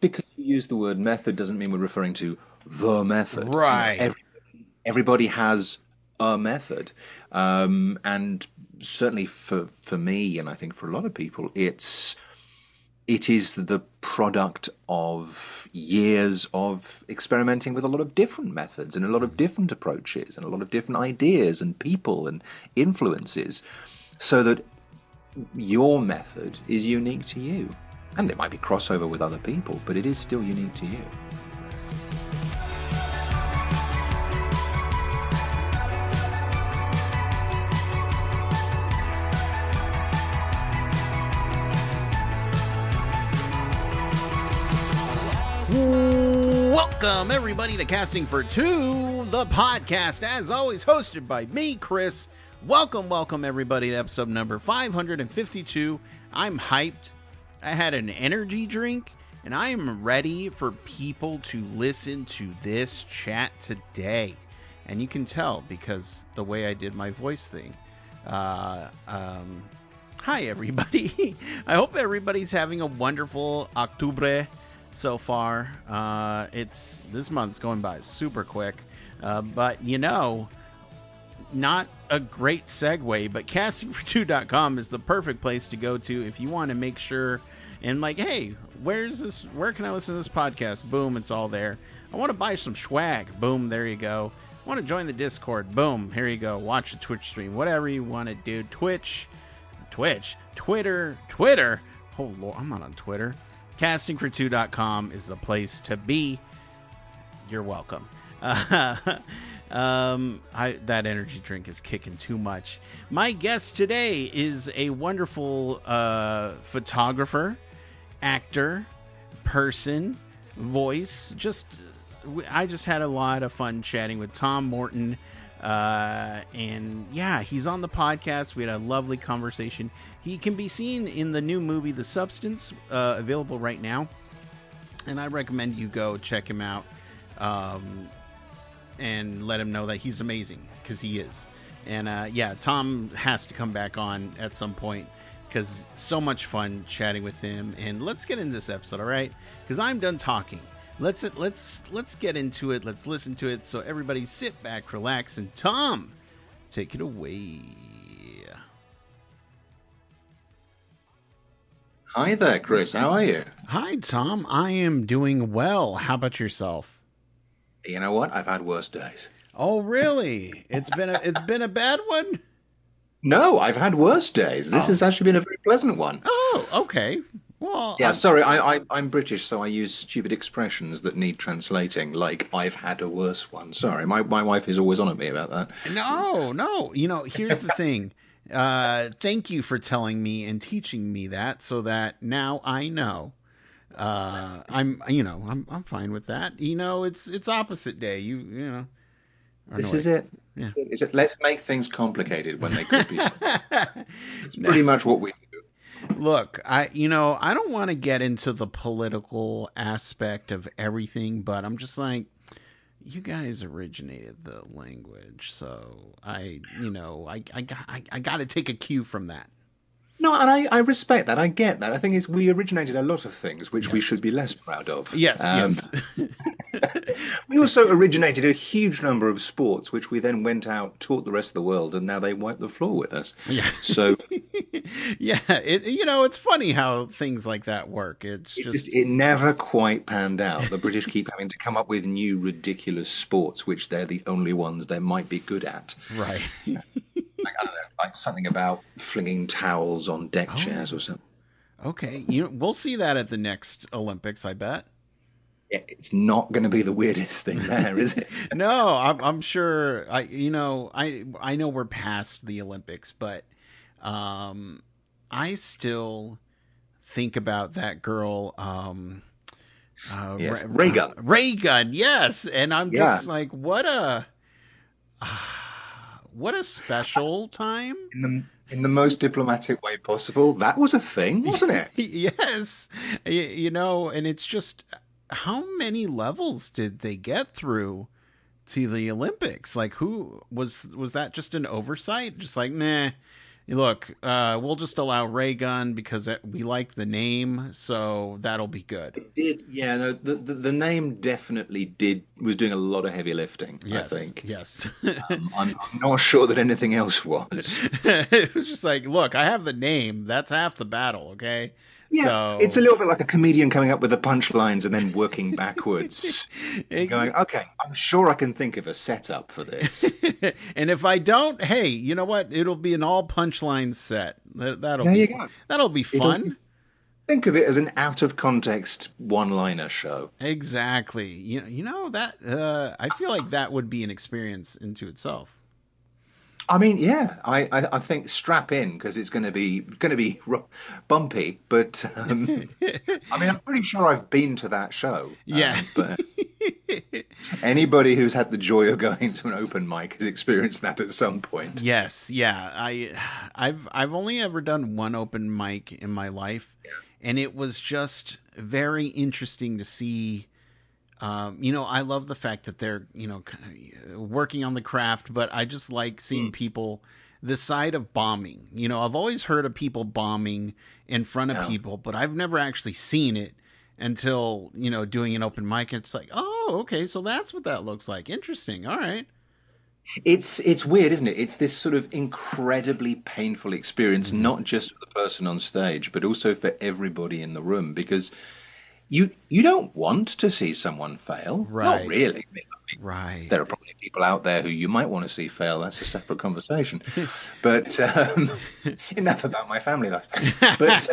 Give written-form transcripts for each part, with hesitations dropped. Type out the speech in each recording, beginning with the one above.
because you use the word method doesn't mean we're referring to the method. Right. Everybody has a method, and certainly for me, and I think for a lot of people, it is the product of years of experimenting with a lot of different methods and a lot of different approaches and a lot of different ideas and people and influences, so that your method is unique to you. And it might be crossover with other people, but it is still unique to you. Welcome, everybody, to Casting for Two, the podcast, as always, hosted by me, Chris. Welcome, everybody, to episode number 552. I'm hyped. I had an energy drink, and I am ready for people to listen to this chat today. And you can tell because the way I did my voice thing. Hi, everybody. I hope everybody's having a wonderful Octubre so far. This month's going by super quick, but not a great segue, but castingfor2.com is the perfect place to go to if you want to make sure and hey, where can I listen to this podcast? Boom, it's all there. I want to buy some swag. Boom, there you go. I want to join the Discord. Boom, here you go. Watch the Twitch stream, whatever you want to do. Twitch, Twitter. Oh Lord, I'm not on Twitter. Castingfor2.com is the place to be. You're welcome. That energy drink is kicking too much. My guest today is a wonderful photographer, actor, person, voice. I just had a lot of fun chatting with Tom Morton. And yeah, he's on the podcast. We had a lovely conversation. He can be seen in the new movie The Substance, available right now, and I recommend you go check him out, and let him know that he's amazing, because he is. And yeah, Tom has to come back on at some point, because so much fun chatting with him. And let's get into this episode, all right? Because I'm done talking. Let's get into it. Let's listen to it. So everybody sit back, relax, and Tom, take it away. Hi there, Chris. How are you? Hi, Tom. I am doing well. How about yourself? You know what? I've had worse days. Oh, really? It's been a bad one? No, I've had worse days. This has actually been a very pleasant one. Oh, okay. Well, yeah, sorry, I'm British, so I use stupid expressions that need translating, like I've had a worse one. Sorry, my wife is always on at me about that. No. Here's the thing. Thank you for telling me and teaching me that, so that now I know. I'm fine with that. It's opposite day. This is it. Yeah. Is it? Let's make things complicated when they could be. It's pretty much what we do. Look, I don't want to get into the political aspect of everything, but I'm just like, you guys originated the language, so I got to take a cue from that. No, and I respect that. I get that. I think we originated a lot of things which we should be less proud of. Yes. We also originated a huge number of sports which we then went out, taught the rest of the world, and now they wipe the floor with us. Yeah. So yeah, it's funny how things like that work. It never quite panned out. The British keep having to come up with new ridiculous sports which they're the only ones they might be good at. Right. I don't know, like something about flinging towels on deck chairs or something. Okay, we'll see that at the next Olympics, I bet. Yeah, it's not going to be the weirdest thing there, is it? No, I'm sure. I know we're past the Olympics, but I still think about that girl. Yes. Reagan, yes, and I'm just like, what a special time. In the most diplomatic way possible. That was a thing, wasn't it? Yes. And it's just, how many levels did they get through to the Olympics? Like, who was that just an oversight? Just like, nah, Look, we'll just allow Ray Gun because we like the name, so that'll be good. It did, yeah. No, the name definitely was doing a lot of heavy lifting, I Yes, think. yes. I'm not sure that anything else was. It was just like, look, I have the name. That's half the battle, okay? Yeah, it's a So, little bit like a comedian coming up with the punchlines and then working backwards and ex- going, okay, I'm sure I can think of a setup for this. and if I don't, hey, you know what? It'll be an all punchline set. There you go. That'll be It'll fun. think of it as an out of context one-liner show. Exactly. You know that I feel like that would be an experience into itself. I mean, yeah, I think strap in because it's going to be bumpy, but I mean, I'm pretty sure I've been to that show. Yeah. But anybody who's had the joy of going to an open mic has experienced that at some point. Yes, yeah. I've only ever done one open mic in my life, and it was just very interesting to see. I love the fact that they're kind of working on the craft, but I just like seeing people the side of bombing. I've always heard of people bombing in front of Yeah. people, but I've never actually seen it until doing an open mic. And it's like, oh, okay, so that's what that looks like. Interesting. All right. It's weird, isn't it? It's this sort of incredibly painful experience, Hmm. not just for the person on stage, but also for everybody in the room, because you don't want to see someone fail. Not Right. really. I mean, Right. there are probably people out there who you might want to see fail. That's a separate conversation. But enough about my family life. But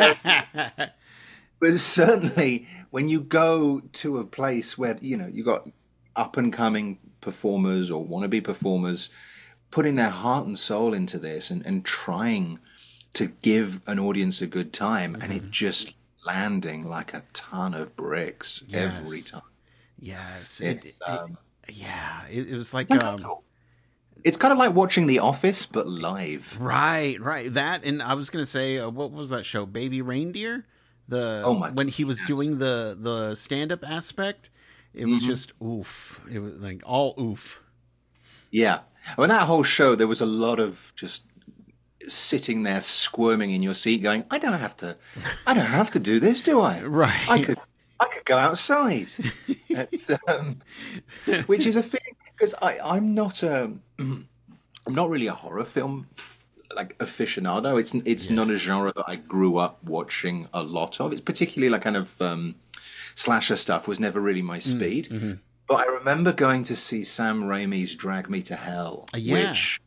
but certainly when you go to a place where you got up and coming performers or wannabe performers putting their heart and soul into this and trying to give an audience a good time, and it just landing like a ton of bricks every Yes. time. Yes. It's Yeah. It was like it's uncomfortable. It's kind of like watching The Office, but live. right, right. That, and I was gonna say, what was that show, Baby Reindeer? Oh my When God, he was yes. doing the stand up aspect, it was Hmm. just oof. It was like all oof. Yeah. I mean, that whole show, there was a lot of just sitting there squirming in your seat, going, I don't have to do this, do I? I Right. could, I could go outside. It's, which is a thing because I'm not I'm not really a horror film like aficionado. It's Yeah. not a genre that I grew up watching a lot of. It's particularly like kind of slasher stuff was never really my speed. Mm-hmm. But I remember going to see Sam Raimi's Drag Me to Hell, Yeah. which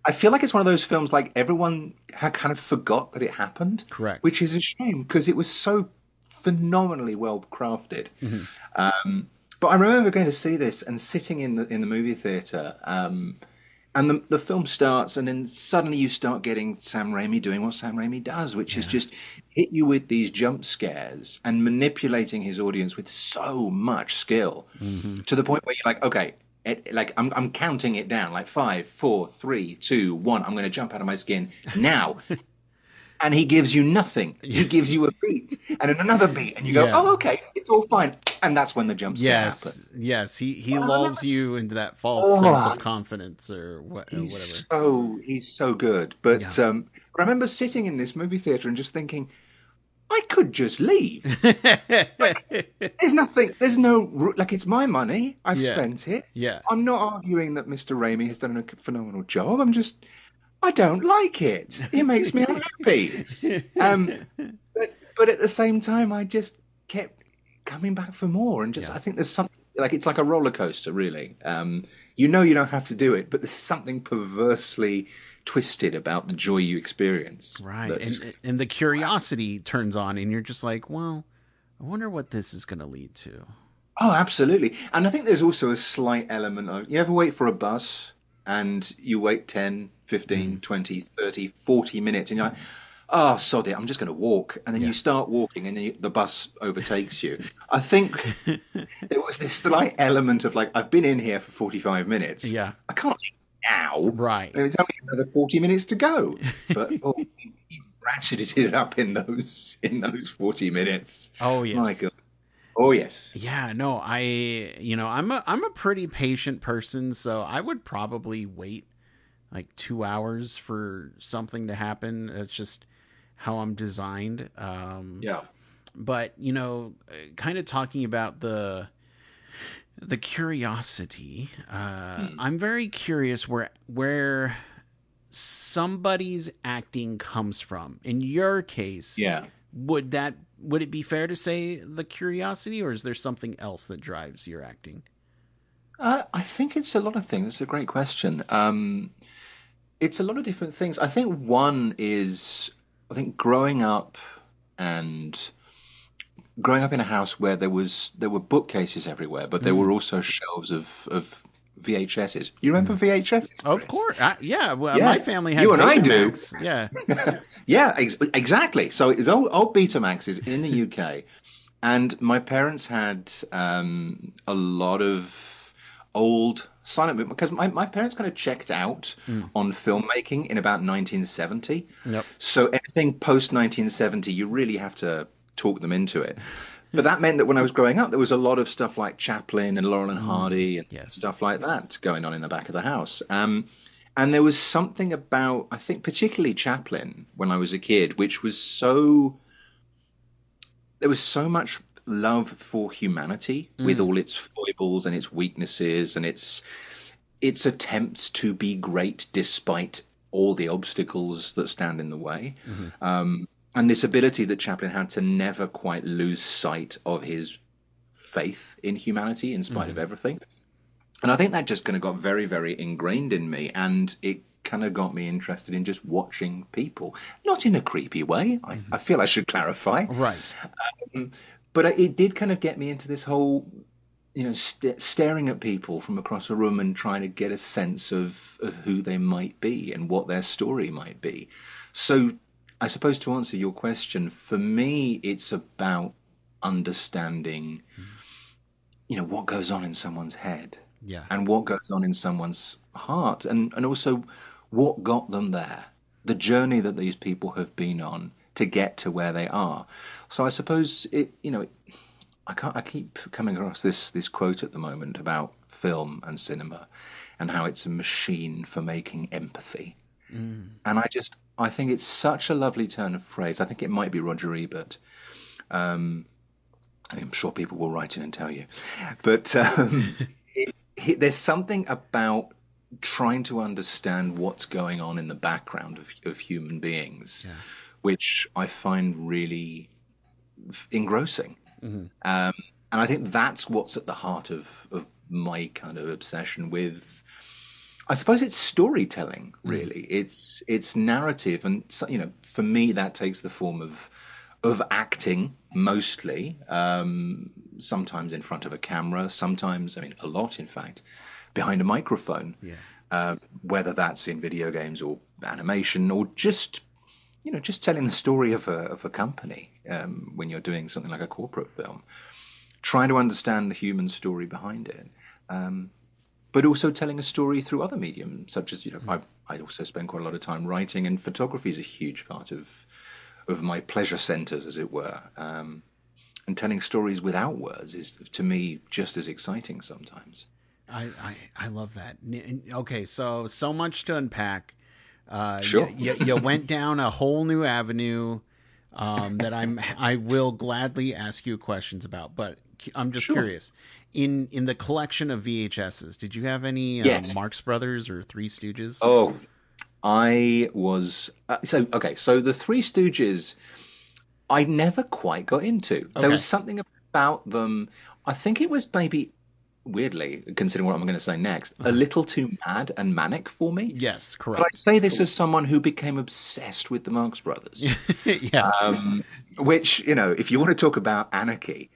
I feel like it's one of those films like everyone had kind of forgot that it happened, Correct. which is a shame because it was so phenomenally well crafted. Hmm. But I remember going to see this and sitting in the movie theater, and the film starts, and then suddenly you start getting Sam Raimi doing what Sam Raimi does, which is Yeah. just hit you with these jump scares and manipulating his audience with so much skill Hmm. to the point where you're like, okay. Like I'm counting it down, like 5, 4, 3, 2, 1. I'm going to jump out of my skin now, and he gives you nothing. He gives you a beat and then another beat, and you go, Yeah. "Oh, okay, it's all fine." And that's when the jump scare Yes. happens. Yes. He And I remember, lulls you into that false sense oh, of confidence or whatever. he's so good. Yeah. But I remember sitting in this movie theater and just thinking, I could just leave. There's nothing. There's no like. It's my money. I've Yeah. spent it. Yeah. I'm not arguing that Mr. Raimi has done a phenomenal job. I don't like it. It makes me unhappy. Um, but at the same time, I just kept coming back for more, and just Yeah. I think there's something like it's like a roller coaster, really. You don't have to do it, but there's something perversely twisted about the joy you experience. Right. That just, And the curiosity turns on and you're just like, well, I wonder what this is going to lead to. oh, absolutely. And I think there's also a slight element of you ever wait for a bus and you wait 10, 15, Mm. 20, 30, 40 minutes, and you're like, oh, sod it, I'm just going to walk. And then Yeah. you start walking, and then the bus overtakes you. I think there was this slight element of like, I've been in here for 45 minutes. Yeah. I can't leave now. Right. And it's only another 40 minutes to go. But oh, you ratcheted it up in those 40 minutes. Oh, yes. My God. Oh, yes. Yeah, no, I'm a pretty patient person, so I would probably wait like 2 hours for something to happen. That's just how I'm designed. Yeah. But kind of talking about the curiosity. Hmm. I'm very curious where somebody's acting comes from. In your case, Yeah. would it be fair to say the curiosity, or is there something else that drives your acting? I think it's a lot of things. It's a great question. It's a lot of different things. I think one is, I think and growing up in a house where there were bookcases everywhere, but there were Mm. also shelves of VHSs. You remember Mhm. VHSs, Of Chris? course, yeah. Well, my Yeah, family you had and I do. Betamax. Yeah. Yeah, exactly. So it's old Betamaxes in the UK. And my parents had a lot of old silent movies because my parents kind of checked out Mm. on filmmaking in about 1970. Yep. So anything post 1970, you really have to talk them into it. But that meant that when I was growing up, there was a lot of stuff like Chaplin and Laurel and Mm. Hardy and Yes. stuff like that going on in the back of the house. And there was something about, I think, particularly Chaplin when I was a kid, which was there was so much love for humanity with Mm. all its foibles and its weaknesses and its attempts to be great despite all the obstacles that stand in the way. Hmm. And this ability that Chaplin had to never quite lose sight of his faith in humanity in spite of Hmm. everything. And I think that just kind of got very, very ingrained in me. And it kind of got me interested in just watching people, not in a creepy way. Hmm. I feel I should clarify. Right. But it did kind of get me into this whole, staring at people from across a room and trying to get a sense of who they might be and what their story might be. So I suppose to answer your question, for me, it's about understanding, what goes on in someone's head Yeah. and what goes on in someone's heart and also what got them there, the journey that these people have been on to get to where they are. So I suppose I keep coming across this quote at the moment about film and cinema and how it's a machine for making empathy. Mm. And I think it's such a lovely turn of phrase. I think it might be Roger Ebert. Um, I'm sure people will write in and tell you. But there's something about trying to understand what's going on in the background of human beings, Yeah. which I find really engrossing. Hmm. Um, and I think that's what's at the heart of my kind of obsession with. I suppose it's storytelling, Mm. really. It's narrative, and for me, that takes the form of acting mostly. Sometimes in front of a camera, sometimes, I mean, a lot, in fact, behind a microphone. Yeah. Whether that's in video games or animation or just telling the story of a company when you're doing something like a corporate film, trying to understand the human story behind it, but also telling a story through other mediums, such as I also spend quite a lot of time writing, and photography is a huge part of my pleasure centers, as it were. And telling stories without words is, to me, just as exciting sometimes. I love that. Okay, so much to unpack. Sure. You went down a whole new avenue that I will gladly ask you questions about. But I'm just Sure. curious. In the collection of VHSs, did you have any Yes. Marx Brothers or Three Stooges? Oh, I was so okay. So the Three Stooges, I never quite got into. There Okay. was something about them. I think it was maybe weirdly, considering what I'm going to say next, a Uh-huh. little too mad and manic for me. Yes, But I correct. say this as someone who became obsessed with the Marx Brothers. Yeah. Which, if you want to talk about anarchy,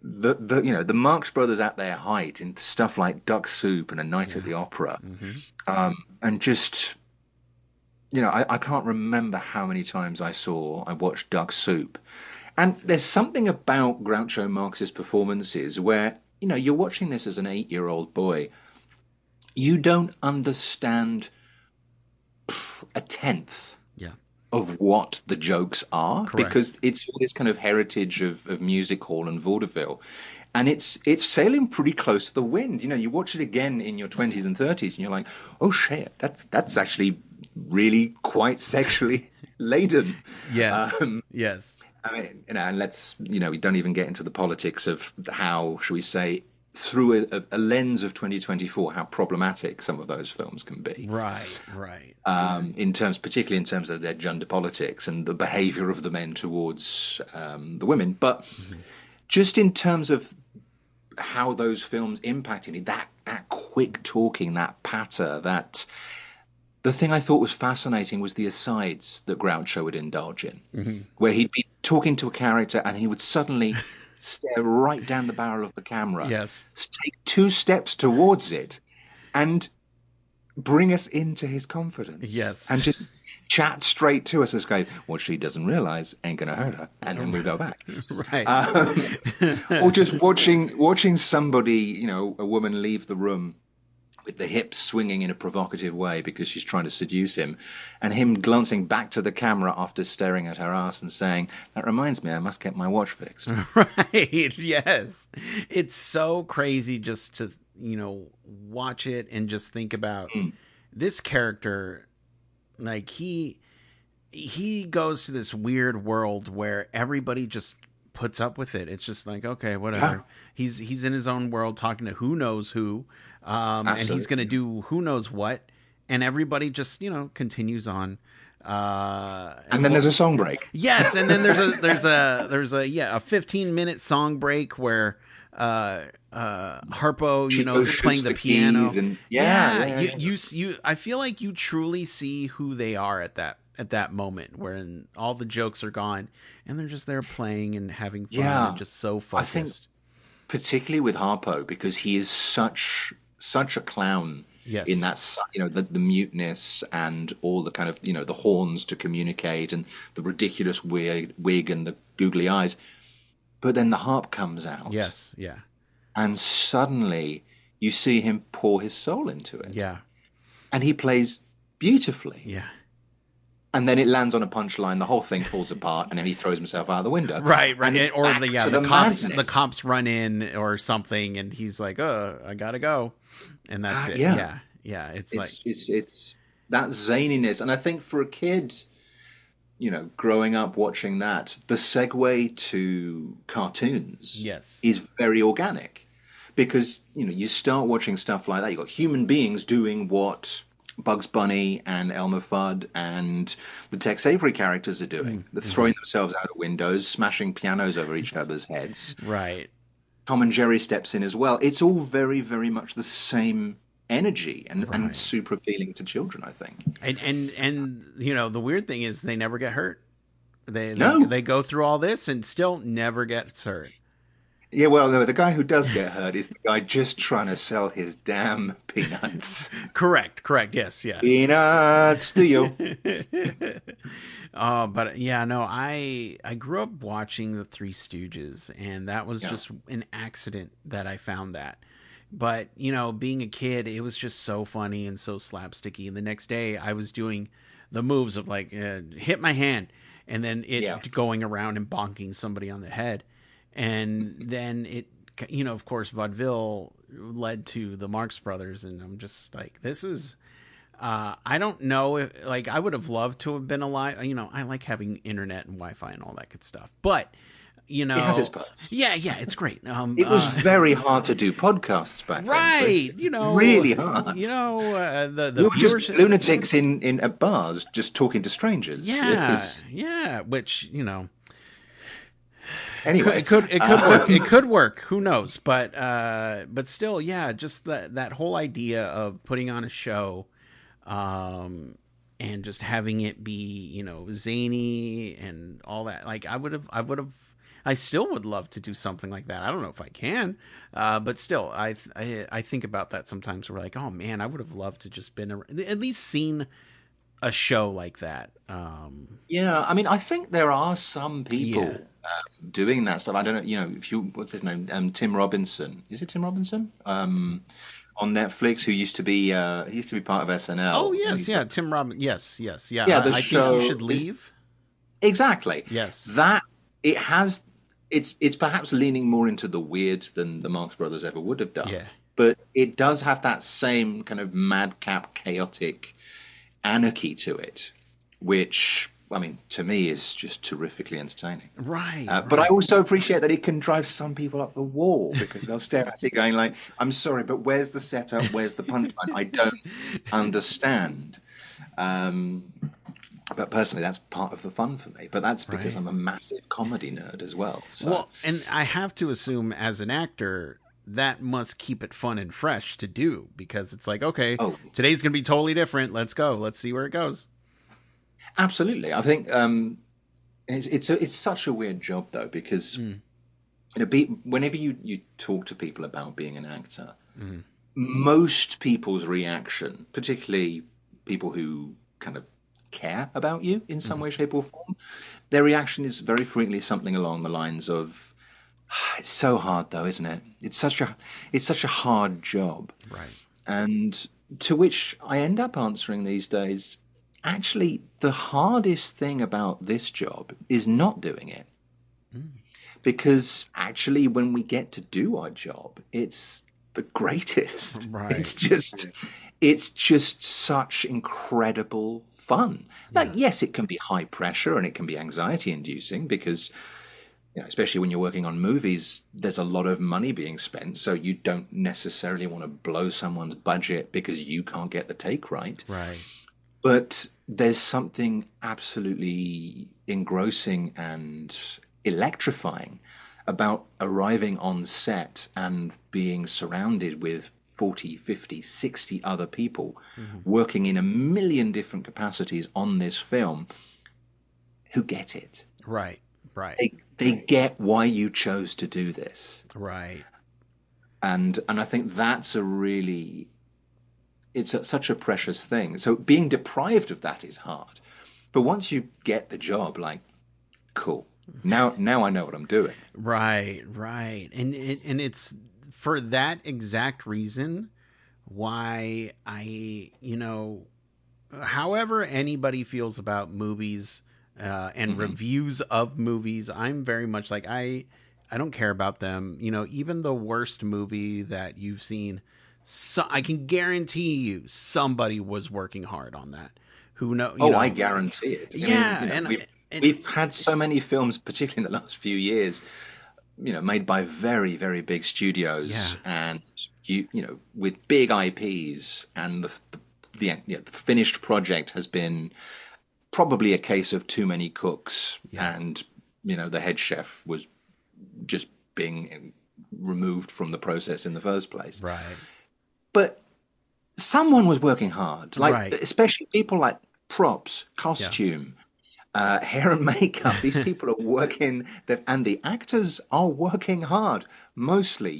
the Marx Brothers at their height in stuff like Duck Soup and A Night at Yeah. the Opera, Hmm. and just I can't remember how many times I watched Duck Soup. And there's something about Groucho Marx's performances where, you're watching this as an 8-year-old boy. You don't understand a tenth Yeah. of what the jokes are Correct. because it's all this kind of heritage of music hall and vaudeville. and it's sailing pretty close to the wind. You know, you watch it again in your 20s and 30s, and you're like, oh shit, that's actually really quite sexually laden. Yes. Um, Yes. I mean, you know, and we don't even get into the politics of how, shall we say, through a lens of 2024, how problematic some of those films can be. Right. Right. Particularly in terms of their gender politics and the behavior of the men towards the women. But Mhm. just in terms of how those films impacted me, that quick talking, that patter, that the thing I thought was fascinating was the asides that Groucho would indulge in, Mhm. where he'd be talking to a character and he would suddenly stare right down the barrel of the camera, Yes. take two steps towards it, and bring us into his confidence and Yes. just chat straight to us as guys, what she doesn't realize ain't gonna hurt her, and then we'll go back. Right. Um, or just watching somebody, a woman leave the room with the hips swinging in a provocative way because she's trying to seduce him, and him glancing back to the camera after staring at her ass and saying, "That reminds me, I must get my watch fixed." Right. Yes. It's so crazy just to, watch it and just think about Mm. this character. Like he goes to this weird world where everybody just puts up with it. It's just like, okay, Yeah, whatever. He's in his own world talking to who knows who, and he's gonna absolutely. do who knows what, and everybody just continues on. And And then well, there's a song break. yes, and then there's a 15-minute song break where Harpo, She goes, is playing shoots the the keys, piano. and Yeah, yeah, yeah. you I feel like you truly see who they are at that moment wherein all the jokes are gone and they're just there playing and having fun and Yeah, just so I think focused. particularly with Harpo because he is such a clown in Yes. that the muteness and all the kind of the horns to communicate and the ridiculous wig and the googly eyes. But then the harp comes out, Yes. Yeah. and suddenly you see him pour his soul into it, Yeah. and he plays beautifully. Yeah. And then it lands on a punchline, the whole thing falls apart, and then he throws himself out the window, Right, right. and it's Or back to the the madness. cops run in or something and he's like, "Oh, I got to go." And that's it. Yeah, Yeah. Yeah, it's like it's that zaniness, and I think for a kid, growing up watching that, the segue to cartoons yes. is very organic because you start watching stuff like that. You've got human beings doing what Bugs Bunny and Elmer Fudd and the Tex Avery characters are doing. They're Mm-hmm. throwing themselves out of windows, smashing pianos over each other's heads. Right. Tom and Jerry steps in as well. It's all very, very much the same energy and Right. super appealing to children, I think. And the weird thing is they never get hurt. No. They go through all this and still never gets hurt. Yeah, well, no, the guy who does get hurt is the guy just trying to sell his damn peanuts. Correct. Yes. Yeah. Peanuts to you. But yeah, no, I grew up watching the Three Stooges, and that was Yeah. just an accident that I found that. But being a kid, it was just so funny and so slapsticky. And the next day, I was doing the moves of like hit my hand, and then Yeah. it going around and bonking somebody on the head, and then it, of course, vaudeville led to the Marx Brothers, and I'm just like, this is. I don't know if like I would have loved to have been alive. I like having internet and Wi-Fi and all that good stuff. But It has its perks. yeah, it's great. It was very hard to do podcasts back then, Chris. Right. Really hard. The We were just viewership. lunatics in at bars just talking to strangers. Yeah. Which Anyway, it could work. It could work. Who knows? But still, yeah. Just that whole idea of putting on a show, and just having it be zany and all that. Like I would have. I still would love to do something like that. I don't know if I can, but still, I think about that sometimes. We're like, oh man, I would have loved to just been at least seen a show like that. yeah, I mean, I think there are some people Yeah. doing that stuff. I don't know, if what's his name? Tim Robinson. Is it Tim Robinson? On Netflix, who used to be part of Oh SNL. yes, yeah, Tim Robbins. Yes, yeah. Yeah, the I think you show. should leave. Exactly. Yes. That it has it's perhaps leaning more into the weird than the Marx Brothers ever would have done, Yeah. but it does have that same kind of madcap, chaotic anarchy to it, which, I mean, to me is just terrifically entertaining. Right, But I right. also appreciate that it can drive some people up the wall because they'll stare at it going like, "I'm sorry, but where's the setup? Where's the punchline? I don't understand." Um, but personally, that's part of the fun for me. But that's because Right. I'm a massive comedy nerd as well. So, Well, and I have to assume as an actor that must keep it fun and fresh to do because it's like, okay, oh, today's going to be totally different. Let's go. Let's see where it goes. absolutely. I think it's such a weird job though because Mm, whenever you talk to people about being an actor, mm, most people's reaction, particularly people who kind of care about you in some mm. way, shape, or form, their reaction is very frequently something along the lines of, "It's so hard, though, isn't it? It's such a hard job." Right. And to which I end up answering these days, actually, the hardest thing about this job is not doing it. Mm. Because actually, when we get to do our job, it's the greatest. Right. It's just such incredible fun. Like, Yeah. yes, it can be high pressure and it can be anxiety inducing because, especially when you're working on movies, there's a lot of money being spent. So you don't necessarily want to blow someone's budget because you can't get the take right. Right. But there's something absolutely engrossing and electrifying about arriving on set and being surrounded with 40, 50, 60 other people Hmm. working in a million different capacities on this film who get it. Right. Right. They get why you chose to do this. Right. And I think that's such a precious thing. So being deprived of that is hard. But once you get the job, like, cool. Now I know what I'm doing. Right. Right. And it's for that exact reason why however anybody feels about movies and Hmm. reviews of movies, I'm very much like I don't care about them. Even the worst movie that you've seen, so I can guarantee you somebody was working hard on that. Who know? Oh, I guarantee it. I mean, Yeah, and we've had so many films, particularly in the last few years, made by very, very big yeah, studios and with big IPs, and the finished project has been probably a case of too many cooks, yeah, and the head chef was just being removed from the process in the first place. right, But someone was working hard, like right, especially people like props, yeah, costume, hair and makeup. These people are working, and the actors are working hard. Mostly,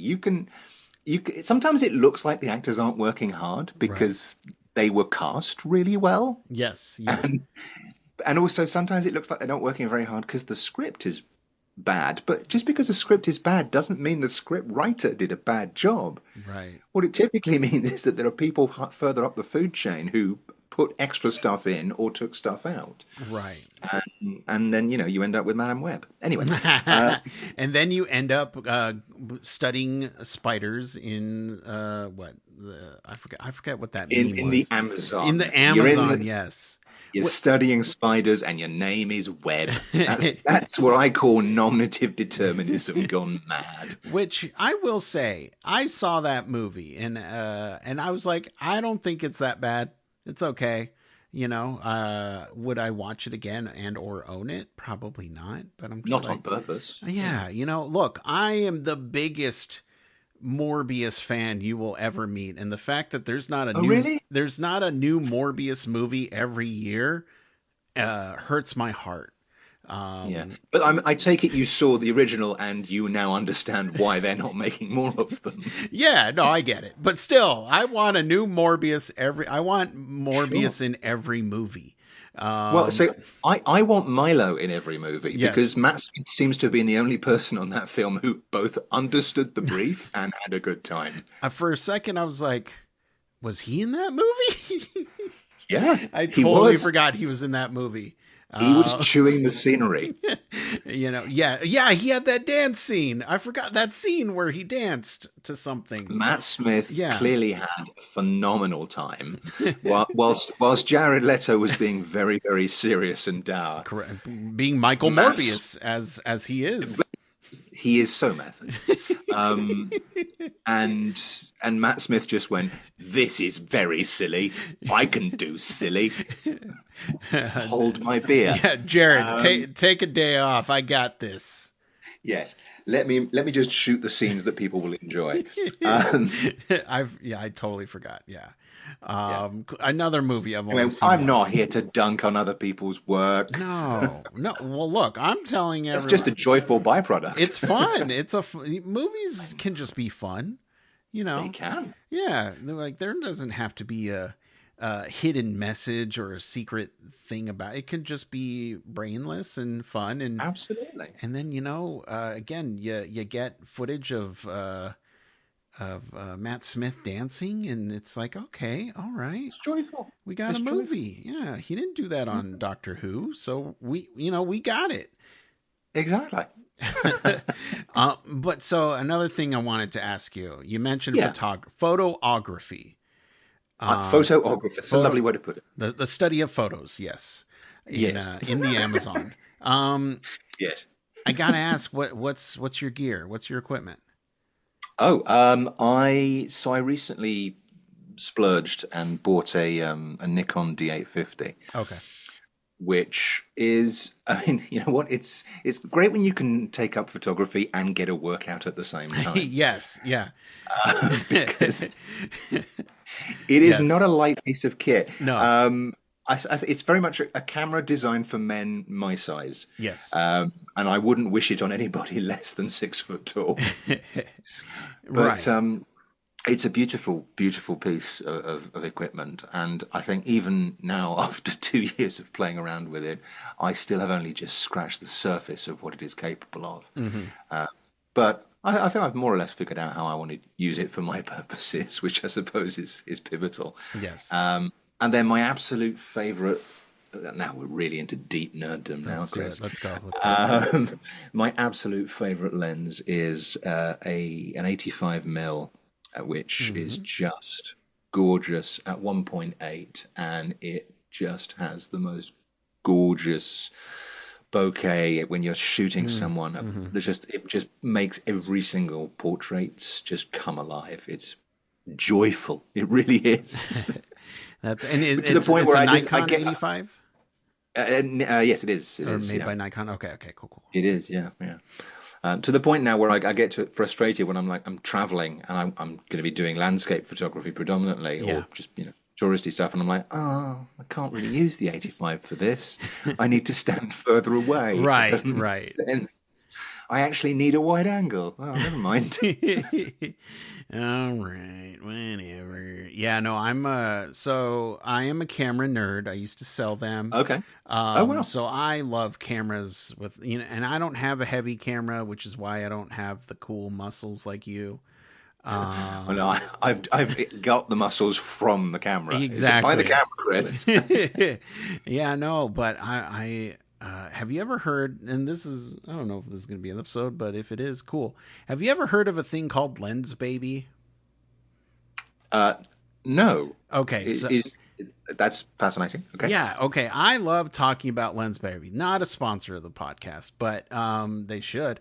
sometimes it looks like the actors aren't working hard right. because they were cast really well, Yes, yeah, and also sometimes it looks like they're not working very hard because the script is bad. But just because the script is bad doesn't mean the script writer did a bad job. right, What it typically means is that there are people further up the food chain who put extra stuff in or took stuff out, right. and then you end up with Madame Web. Anyway, And then you end up studying spiders in what I forget what that meme in the was in Amazon, the Amazon. Yes. you're studying spiders, and your name is Web. That's what I call nominative determinism gone mad. Which I will say, I saw that movie and I was like, I don't think it's that bad. It's okay. Would I watch it again and or own it? Probably not. But I'm just Not on like, purpose. Yeah. yeah, look, I am the biggest Morbius fan you will ever meet, and the fact that Oh, really? there's not a new Morbius movie every year hurts my heart. Yeah, Um, but I take it you saw the original and you now understand why they're not making more of them. yeah, no, I get it, but still, I want a new Morbius every. I want Sure. Morbius in every movie. Well, Um, so I want Milo in every movie yes, because Matt Smith seems to have been the only person on that film who both understood the brief and had a good time. for a second, I was like, was he in that movie? Yeah, I he totally was. forgot he was in that movie. He was Uh, chewing the scenery. yeah, he had that dance scene. I forgot that scene where he danced to something. Matt Smith Yeah, clearly had a phenomenal time, whilst Jared Leto was being very, very serious and dour. correct. Being Michael Matt, Morbius as he is. he is so method. Um, and Matt Smith just went, "This is very silly. I can do silly. Hold my beer." Yeah, Jared, Um, take a day off. I got this. yes, let me just shoot the scenes that people will enjoy. Um, I totally forgot. Yeah. yeah. Another movie I've only Anyway, seen I'm not once. here to dunk on other people's work. No, no. Well, look, I'm telling It's just everyone, a joyful byproduct. it's fun. Movies can just be fun, you They know. can. Yeah, like there doesn't have to be a hidden message or a secret thing about it. It can just be brainless and fun, Absolutely. and then again, you get footage of Matt Smith dancing, and it's like, okay, all right, It's joyful. we got a It's joyful. movie. Yeah, he didn't do that on Mhm. Doctor Who, so we got it. Exactly. But so another thing I wanted to ask you, you mentioned Yeah. photography, um, Photographer. It's a photo, lovely way to put it. the study of photos. Yes, Yes. in the Amazon. Um, Yes. I gotta ask, what's your gear? What's your equipment? Oh, I recently splurged and bought a Nikon D850, Okay. which is, I mean, you know what? It's great when you can take up photography and get a workout at the same time, Yes. Yeah. because it is not Yes. a light piece of kit. No. It's very much a camera designed for men my size, Yes. and I wouldn't wish it on anybody less than 6 foot tall. But Right. it's a beautiful, beautiful piece of equipment, and I think even now, after 2 years of playing around with it, I still have only just scratched the surface of what it is capable of. Hmm. Uh, but I think I've more or less figured out how I want to use it for my purposes, which I suppose is pivotal. Yes. Um, and then my absolute favorite. Now we're really into deep nerddom now, Let's do it. Chris. Let's go. Let's go. My absolute favorite lens is a an 85 mil, which is Hmm. just gorgeous at 1.8, and it just has the most gorgeous bokeh when you're shooting someone. Hmm. It just makes every single portrait just come alive. It's joyful. It really is. That's and To the point it's where a I Nikon get 85 yes, it is. It or is. made Yeah, by Nikon. Okay. Okay. Cool. Cool. it is. Yeah, yeah. To the point now where I get to frustrated when I'm traveling and I'm going to be doing landscape photography predominantly, Yeah. or just touristy stuff, and I'm like, oh, I can't really use the 85 for this. I need to stand further away. It Right. doesn't make Right. sense. I actually need a wide angle. Oh, never mind. All right, whatever. Yeah, no, I am a camera nerd. I used to sell them. Okay. Oh well. So I love cameras with and I don't have a heavy camera, which is why I don't have the cool muscles like you. Well, no, Um, I've got the muscles from the camera. It's by the exactly. camera, Chris. Yeah, no, but have you ever heard? And this is I don't know if this is going to be an episode, but if it is, cool. Have you ever heard of a thing called Lens Baby? Uh, no. Okay, It, so it, that's fascinating. Okay. yeah, okay. I love talking about Lens Baby. Not a sponsor of the podcast, but they should.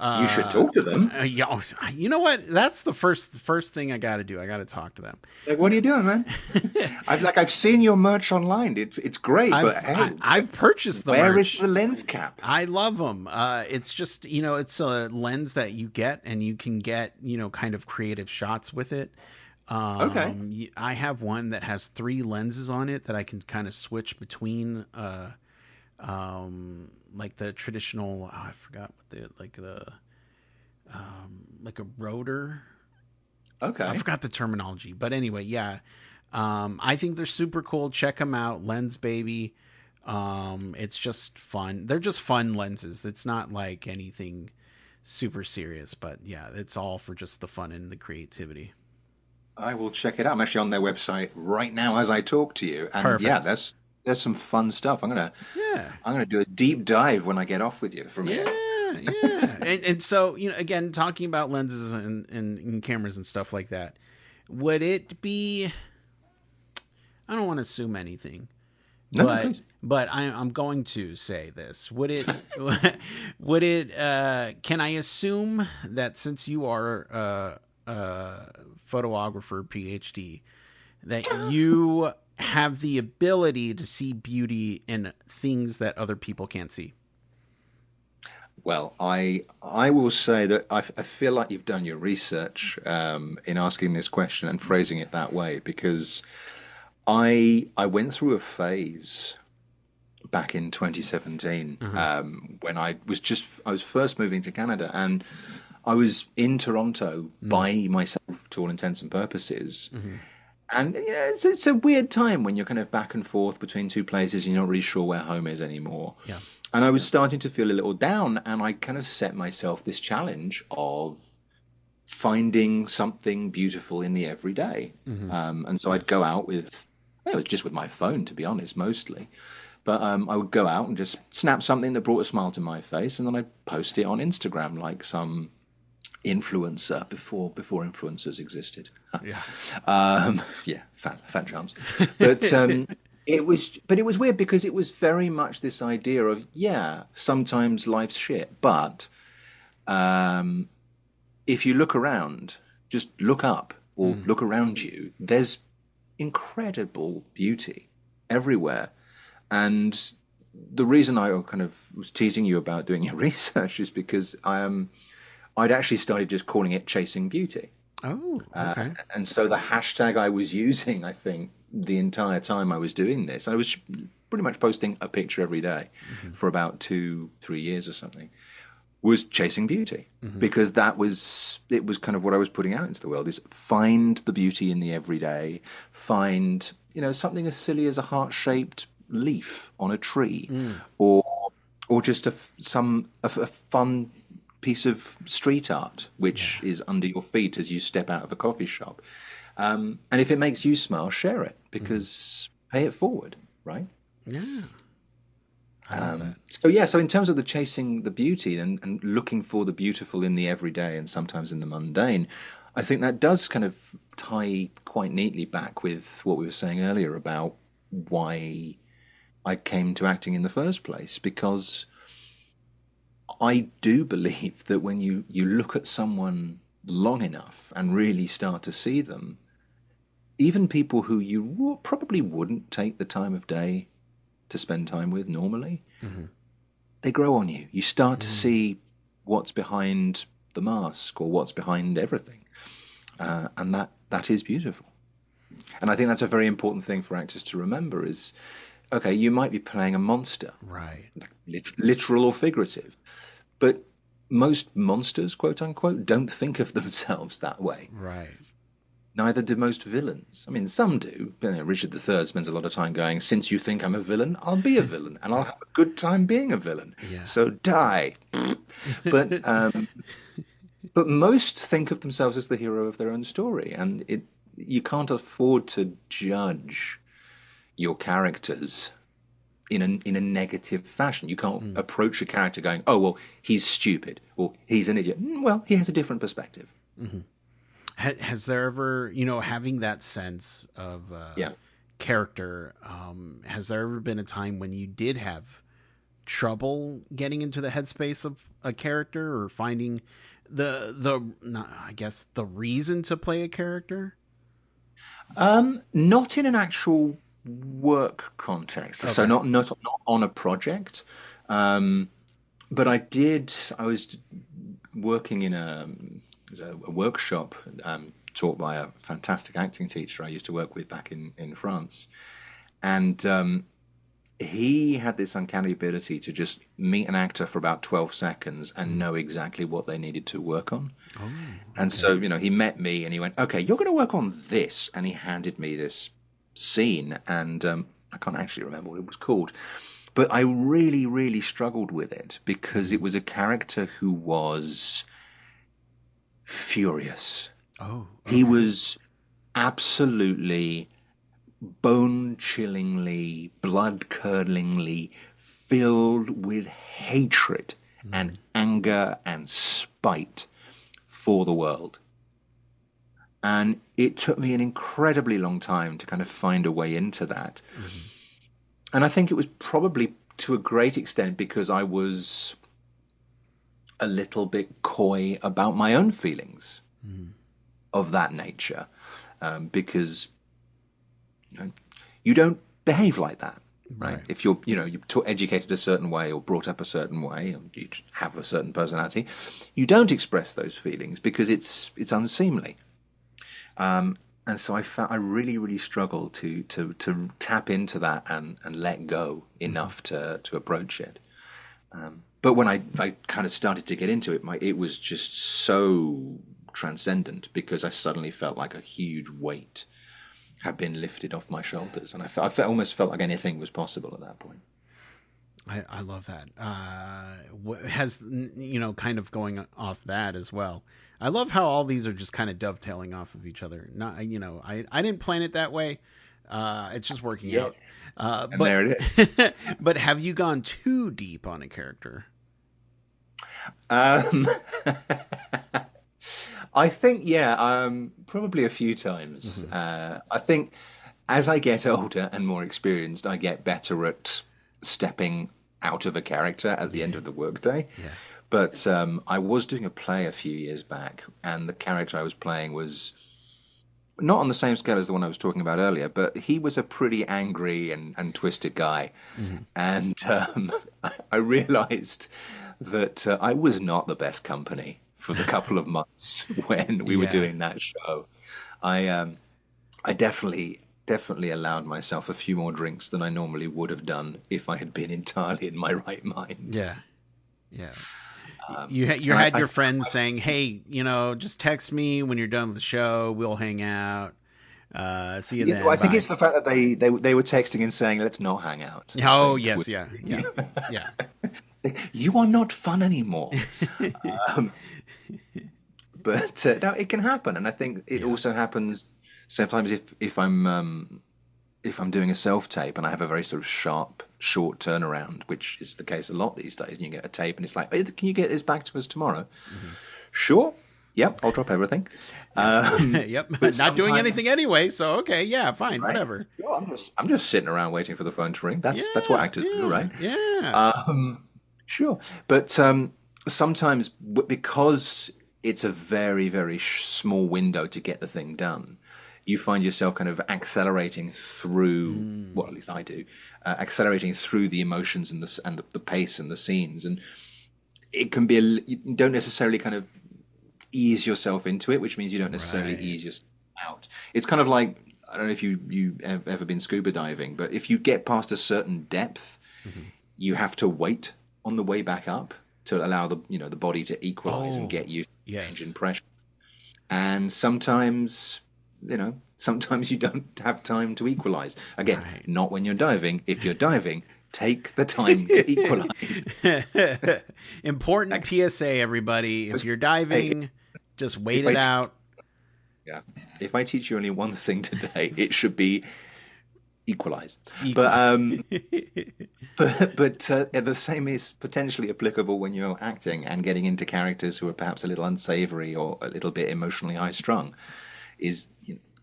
You should Uh, talk to them. yeah, you know what? That's the first thing I got to do. I got to talk to them. Like, what are you doing, man? I've seen your merch online. It's great, but hey, I've purchased the where is merch. the lens cap? I love them. It's just it's a lens that you get, and you can get kind of creative shots with it. Okay. I have one that has 3 lenses on it that I can kind of switch between. Like the traditional. Oh, I forgot what like a rotor. I Okay. forgot the terminology, but anyway, yeah. I think they're super cool. Check them out, Lens Baby. It's just fun. They're just fun lenses. It's not like anything super serious, but yeah, it's all for just the fun and the creativity. I will check it out. I'm actually on their website right now as I talk to you, and yeah, Perfect. that's there's some fun stuff. Yeah. I'm gonna do a deep dive when I get off with you from here. Yeah. And so, again, talking about lenses and cameras and stuff like that, would it be, I don't want to assume anything, No, no, but please. I'm going to say this. Would it would it can I assume that since you are a photographer PhD that you have the ability to see beauty in things that other people can't see? Well, I will say that I feel like you've done your research in asking this question and phrasing it that way because I went through a phase back in 2017 Uh-huh. when I was first moving to Canada and I was in Toronto Mm. by myself to all intents and purposes. Mm-hmm. And it's a weird time when you're kind of back and forth between two places. You're not really sure where home is anymore. Yeah. And I was starting to feel a little down, and I kind of set myself this challenge of finding something beautiful in the everyday. Mm-hmm. And so I'd Yes. go out with, it was just with my phone, to be honest, mostly. But I would go out and just snap something that brought a smile to my face, and then I'd post it on Instagram like some influencer before influencers existed. Yeah. Yeah, fat chance. But it was weird because it was very much this idea of yeah, sometimes life's shit, but um, if you look around, just look up or Mm. look around you, there's incredible beauty everywhere. And the reason I kind of was teasing you about doing your research is because I'd actually started just calling it chasing beauty. Oh, okay. And so the hashtag I was using, I think, the entire time I was doing this, I was pretty much posting a picture every day Mm-hmm. for about 2, 3 years or something, was chasing beauty Mm-hmm. because it was kind of what I was putting out into the world is find the beauty in the everyday, find, something as silly as a heart-shaped leaf on a tree Mm. or just a fun piece of street art which Yeah. is under your feet as you step out of a coffee shop. And if it makes you smile, share it Mm-hmm. because pay it forward, right? Yeah. I love that. So in terms of the chasing the beauty and looking for the beautiful in the everyday and sometimes in the mundane, I think that does kind of tie quite neatly back with what we were saying earlier about why I came to acting in the first place, because I do believe that when you look at someone long enough and really start to see them, even people who you probably wouldn't take the time of day to spend time with normally, Mm-hmm. they grow on you. You start to Mm. see what's behind the mask or what's behind everything, and that is beautiful. And I think that's a very important thing for actors to remember is, okay, you might be playing a monster, Right. literal or figurative, but most monsters, quote unquote, don't think of themselves that way. Right. Neither do most villains. I mean, some do. Richard III spends a lot of time going, since you think I'm a villain, I'll be a villain, and I'll have a good time being a villain. Yeah. So die. But but most think of themselves as the hero of their own story, and you can't afford to judge your characters in a negative fashion. You can't Mm. approach a character going, "Oh well, he's stupid," or "He's an idiot." Well, he has a different perspective. Mm-hmm. Has there ever, having that sense of Yeah. character, has there ever been a time when you did have trouble getting into the headspace of a character or finding I guess the reason to play a character? Not in an actual work context, so Okay. not on a project. Um, but I did. I was working in a workshop taught by a fantastic acting teacher I used to work with back in France, and he had this uncanny ability to just meet an actor for about 12 seconds and Mm. know exactly what they needed to work on. Oh, And okay. so, he met me and he went, okay, you're going to work on this. And he handed me this scene. And I can't actually remember what it was called. But I really, really struggled with it because Mm. it was a character who was furious. Oh, He okay. was absolutely bone-chillingly, blood-curdlingly filled with hatred and Mm. anger and spite for the world. And it took me an incredibly long time to kind of find a way into that. Hmm. And I think it was probably to a great extent because I was a little bit coy about my own feelings Hmm. of that nature, because you know, you don't behave like that, right? Right. If you're educated a certain way or brought up a certain way, and you have a certain personality, you don't express those feelings because it's unseemly. And so I really really struggled to tap into that and let go Hmm. enough to approach it. But when I kind of started to get into it, it was just so transcendent because I suddenly felt like a huge weight had been lifted off my shoulders, and almost felt like anything was possible at that point. I love that. Has kind of going off that as well. I love how all these are just kind of dovetailing off of each other. Not I didn't plan it that way. It's just working Yes, out. and But there it is. but have you gone too deep on a character? Um, I think, yeah, probably a few times. Hmm. I think as I get older and more experienced, I get better at stepping out of a character at the end of the workday. Yeah. But I was doing a play a few years back, and the character I was playing was not on the same scale as the one I was talking about earlier, but he was a pretty angry and twisted guy. Hmm. And I realized that I was not the best company for the couple of months when we were Yeah. doing that show. I definitely allowed myself a few more drinks than I normally would have done if I had been entirely in my right mind. Yeah. Yeah. Um, You and had your friends saying, "Hey, just text me when you're done with the show. We'll hang out. See you I then. think Bye." it's the fact that they were texting and saying, "Let's not hang out." I Oh think yes, yeah, yeah, yeah. you are not fun anymore. Um, but no, it can happen, and I think it Yeah. also happens sometimes if I'm doing a self tape and I have a very sort of sharp, short turnaround, which is the case a lot these days. And you get a tape and it's like, "Hey, can you get this back to us tomorrow?" Hmm. Sure. Yep, I'll drop everything. Yep. Um, Yep. but Not doing anything sometimes, anyway, so okay, yeah, fine, right? whatever. Sure, I'm just sitting around waiting for the phone to ring. That's what Yeah, actors do, yeah, right? yeah. Um, sure, but sometimes because it's a very very small window to get the thing done, you find yourself kind of accelerating through. Mm, Well, at least I do, accelerating through the emotions and the pace and the scenes, and it can be you don't necessarily kind of ease yourself into it, which means you don't necessarily right. ease yourself out. It's kind of like, I don't know if you have ever been scuba diving, but if you get past a certain depth, Hmm. you have to wait on the way back up to allow the body to equalize and Oh, get you change in yes. pressure. And sometimes you don't have time to equalize. Again, Right. not when you're diving. If you're diving, take the time to equalize. Important Like, PSA, everybody. If you're hey, diving, just wait if it I out. yeah, if I teach you only one thing today, it should be equalize. Equal. But the same is potentially applicable when you're acting and getting into characters who are perhaps a little unsavory or a little bit emotionally high strung. Is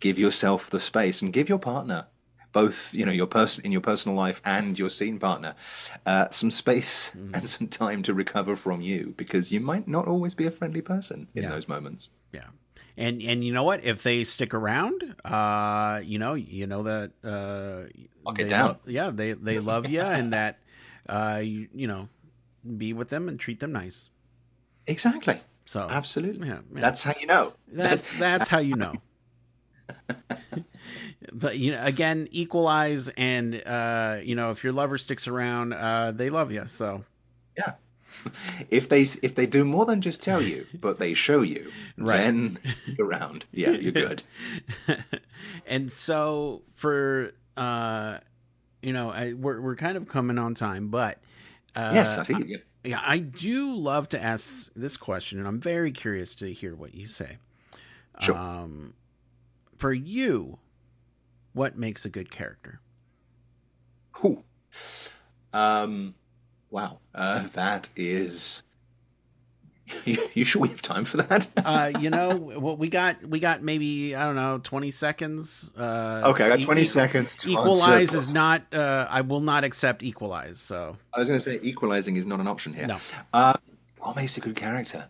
give yourself the space and give your partner, both your person in your personal life and your scene partner, some space Mhm. and some time to recover from you because you might not always be a friendly person in Yeah, those moments. yeah. And you know what? If they stick around, that Lock it they love, down. yeah, they love you, and that be with them and treat them nice. Exactly. So, Absolutely. yeah, yeah. That's how you know. That's how you know. But again, equalize, and if your lover sticks around, they love you. So, Yeah. If they do more than just tell you, but they show you, right. then stick around. Yeah, you're good. And so for we're kind of coming on time, but Yes, uh, I I, think. Yeah. yeah, I do love to ask this question, and I'm very curious to hear what you say. Sure. Um, for you, what makes a good character? Whew. Wow. That is. You sure we have time for that? Well, we got maybe, I don't know, 20 seconds. Okay, I got 20 seconds to Equalize answer. is not. I will not accept equalize. So I was going to say equalizing is not an option here. no. What makes a good character?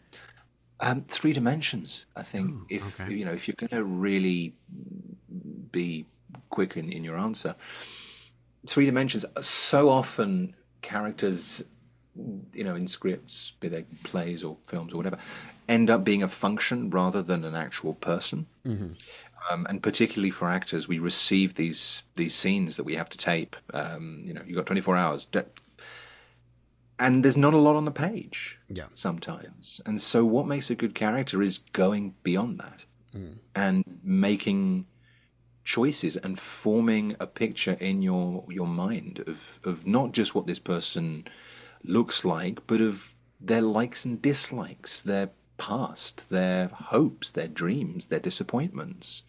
Three dimensions. I think Ooh, if okay. if you're going to really be quick in your answer, three dimensions. So often characters, in scripts, be they plays or films or whatever, end up being a function rather than an actual person. Hmm. And particularly for actors, we receive these scenes that we have to tape. You've got 24 hours, and there's not a lot on the page Yeah. sometimes. And so, what makes a good character is going beyond that Mm. and making choices and forming a picture in your mind of not just what this person looks like, but of their likes and dislikes, their past, their hopes, their dreams, their disappointments,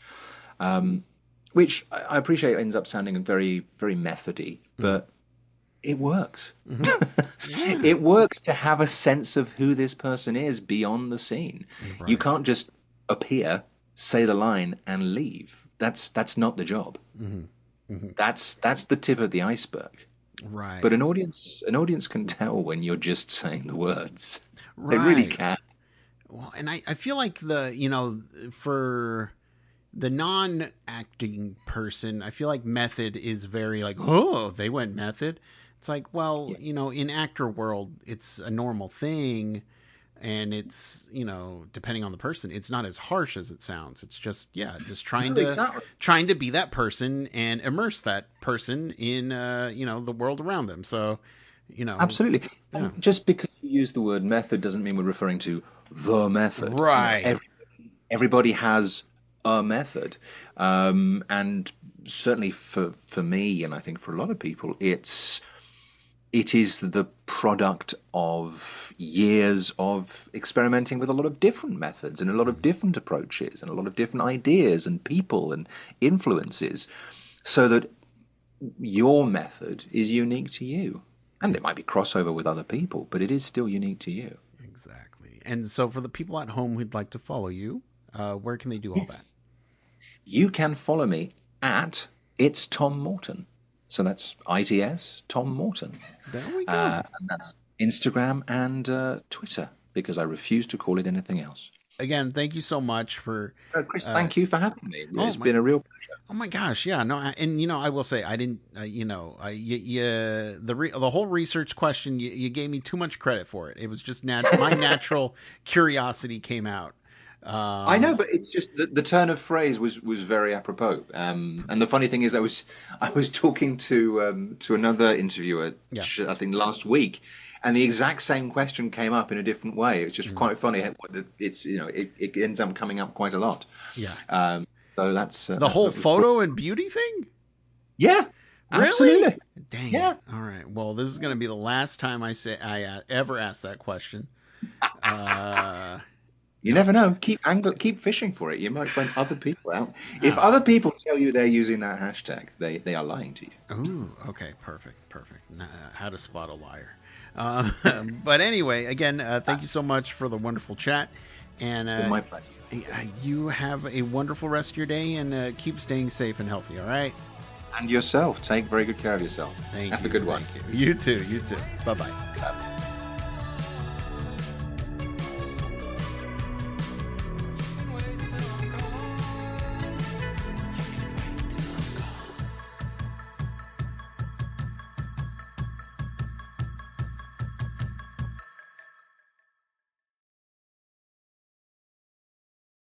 which I appreciate ends up sounding very, very methody, but it works. Yeah. It works to have a sense of who this person is beyond the scene. You Right. can't just appear, say the line, and leave. That's not the job. That's the tip of the iceberg. Right. But an audience can tell when you're just saying the words. They really Right. can. Well, and I feel like for the non-acting person, I feel like method is very like, oh, they went method. It's like, well, Yeah. in actor world, it's a normal thing, and it's, depending on the person, it's not as harsh as it sounds. It's just, just trying No, to exactly. be that person and immerse that person in the world around them. So, Absolutely. yeah. And just because you use the word method doesn't mean we're referring to the method. Right. Everybody has a method. And certainly for me, and I think for a lot of people, it is the product of years of experimenting with a lot of different methods and a lot of different approaches and a lot of different ideas and people and influences, so that your method is unique to you. And there might be crossover with other people, but it is still unique to you. Exactly. And so for the people at home who'd like to follow you, where can they do all Yes. that? You can follow me at It's Tom Morton. So that's ITS Tom Morton. There we go. And that's Instagram and Twitter, because I refuse to call it anything else. Again, thank you so much for. Chris, thank you for having me. Oh It's my! been a real pleasure. Oh my gosh! Yeah, no, and I will say I didn't. The whole research question, you gave me too much credit for it. It was just my natural curiosity came out. I know, but it's just the turn of phrase was very apropos. And the funny thing is, I was talking to another interviewer, Yeah. I think last week, and the exact same question came up in a different way. It's just quite funny. It ends up coming up quite a lot. Yeah. So that's The whole photo and beauty thing. Yeah, Really? absolutely. Dang Yeah. it. All right. Well, this is going to be the last time I ever ask that question. You never know. Keep fishing for it. You might find other people out. If other people tell you they're using that hashtag, they are lying to you. Ooh, okay, perfect. How to spot a liar. But anyway, again, thank you so much for the wonderful chat, and My pleasure. you have a wonderful rest of your day, and keep staying safe and healthy. All right. And yourself. Take very good care of yourself. Thank Have you. a good one. Thank you. You too. Bye bye.